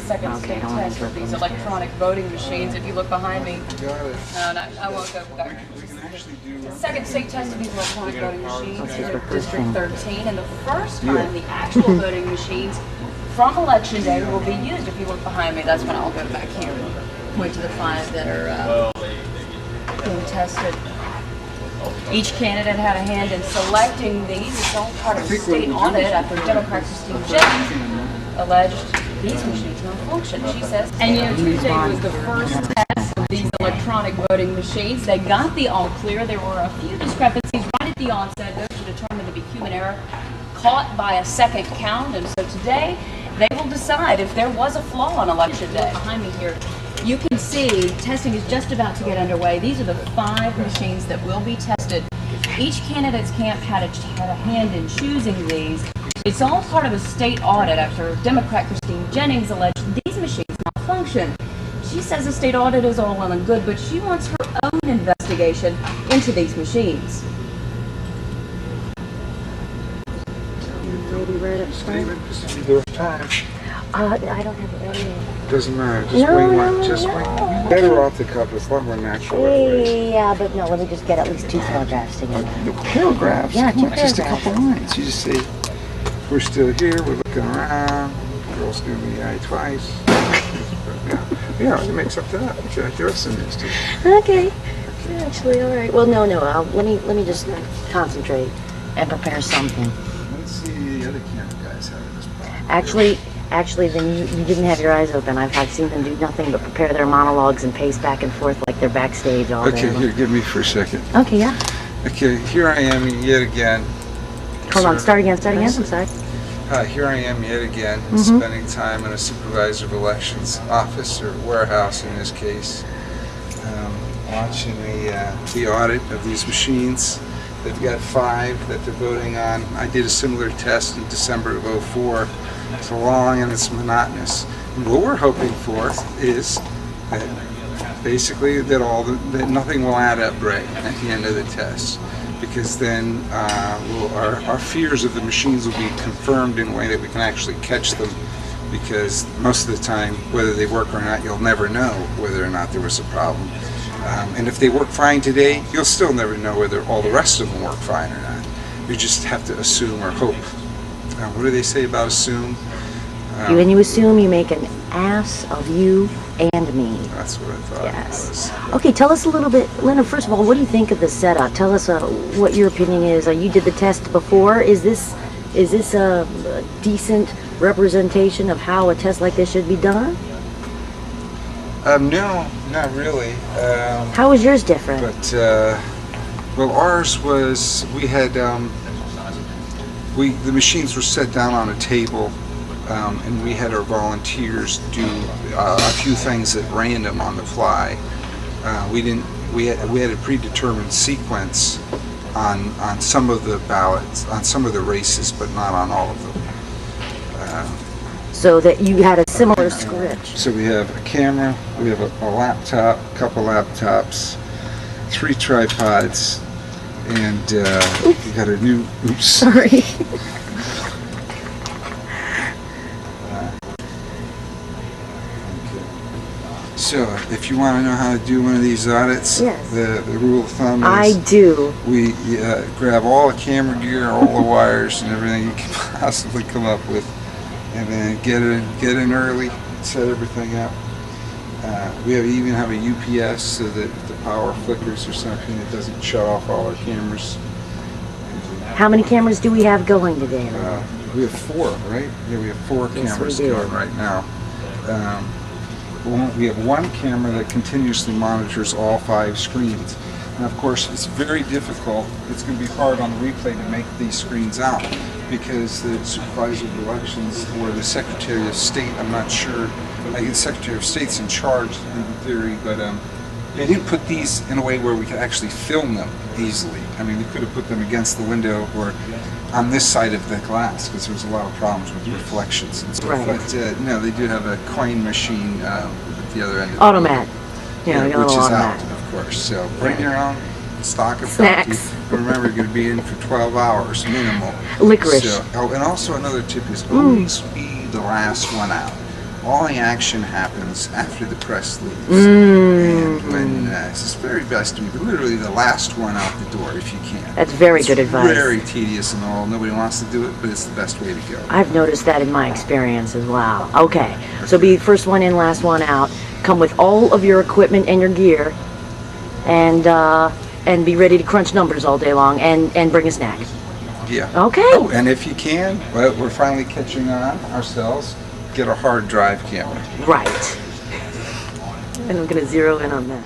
second state test of these electronic voting machines. If you look behind me, I won't go back. The second state test of these electronic voting machines is District 13, and the first time the actual voting machines from Election Day will be used. If you look behind me, that's when I'll go back here and point to the 5 that are being tested. Each candidate had a hand in selecting these. It's all part of the state audit after Democrat Christine Jeannie alleged these machines malfunction, she says. And you know, Tuesday was the first test of these electronic voting machines. They got the all clear. There were a few discrepancies right at the onset. Those were determined to be human error caught by a second count. And so today, they will decide if there was a flaw on Election Day. Behind me here, you can see testing is just about to get underway. These are the 5 machines that will be tested. Each candidate's camp had a hand in choosing these. It's all part of a state audit after Democrat Christine Jennings alleged these machines malfunction. She says the state audit is all well and good, but she wants her own investigation into these machines. Maybe right up front. There's time. I don't have it ready. Doesn't matter. Just wing one. Just wing. Better off the cup. It's a lot more natural. Yeah, but no. Let me just get at least 2 paragraphs together. The paragraphs? Yeah, 2 just paragraphs. a couple lines. You just say, "We're still here. We're looking around. Girls do the eye twice." Yeah, it makes up to that. The rest of it is Okay. Actually, all right. Well, no. Let me just concentrate and prepare something. Let's see the other camera guys having this problem. Actually, then you didn't have your eyes open. I've seen them do nothing but prepare their monologues and pace back and forth like they're backstage all day. Okay, here, give me for a second. Okay, yeah. Okay, here I am yet again. Hold on, start again. I'm sorry. Here I am yet again, spending time in a supervisor of elections office, or warehouse in this case, watching the audit of these machines. They've got 5 that they're voting on. I did a similar test in December of '04. It's long and it's monotonous. And what we're hoping for is that basically that nothing will add up right at the end of the test, because then our fears of the machines will be confirmed in a way that we can actually catch them, because most of the time, whether they work or not, you'll never know whether or not there was a problem. And if they work fine today, you'll still never know whether all the rest of them work fine or not. You just have to assume or hope. What do they say about assume? When you assume, you make an ass of you and me. That's what I thought. Yes. Okay, tell us a little bit, Leonard. First of all, what do you think of the setup? Tell us what your opinion is. You did the test before. Is this a decent representation of how a test like this should be done? No, not really. How was yours different? But well, ours was the machines were set down on a table, and we had our volunteers do a few things at random on the fly. We had a predetermined sequence on some of the ballots, on some of the races, but not on all of them. So that you had a similar script. So we have a camera, we have a laptop, a couple laptops, 3 tripods, and we got a new, oops. Sorry. So, if you want to know how to do one of these audits, yes. the rule of thumb is I do. We grab all the camera gear, all the wires, and everything you can possibly come up with, and then get in early, set everything up. We even have a UPS so that if the power flickers or something, it doesn't shut off all our cameras. How many cameras do we have going today? We have 4, right? Yeah, we have 4 cameras going right now. We have 1 camera that continuously monitors all 5 screens. And of course, it's very difficult. It's going to be hard on the replay to make these screens out, because the supervisor of elections or the Secretary of State, I'm not sure, I think the Secretary of State's in charge in theory, but they didn't put these in a way where we could actually film them easily. I mean, we could have put them against the window or on this side of the glass, because there's a lot of problems with reflections and stuff. Right. But no, they do have a coin machine at the other end of Automat. Yeah, Yeah, which is automat. out, of course. So bring your own stock of Snacks. coffee. Remember, you're going to be in for 12 hours minimum. Licorice. So, and also another tip is always be the last one out. all the action happens after the press leaves. And when it's very best to be literally the last one out the door if you can. That's very good advice. Very tedious and all. Nobody wants to do it, but it's the best way to go. I've noticed that in my experience as well. Okay, so be first one in, last one out. Come with all of your equipment and your gear, and be ready to crunch numbers all day long, and bring a snack. Yeah. Okay. Oh, and if you can, well, we're finally catching on ourselves. Get a hard drive camera. Right. And I'm going to zero in on that.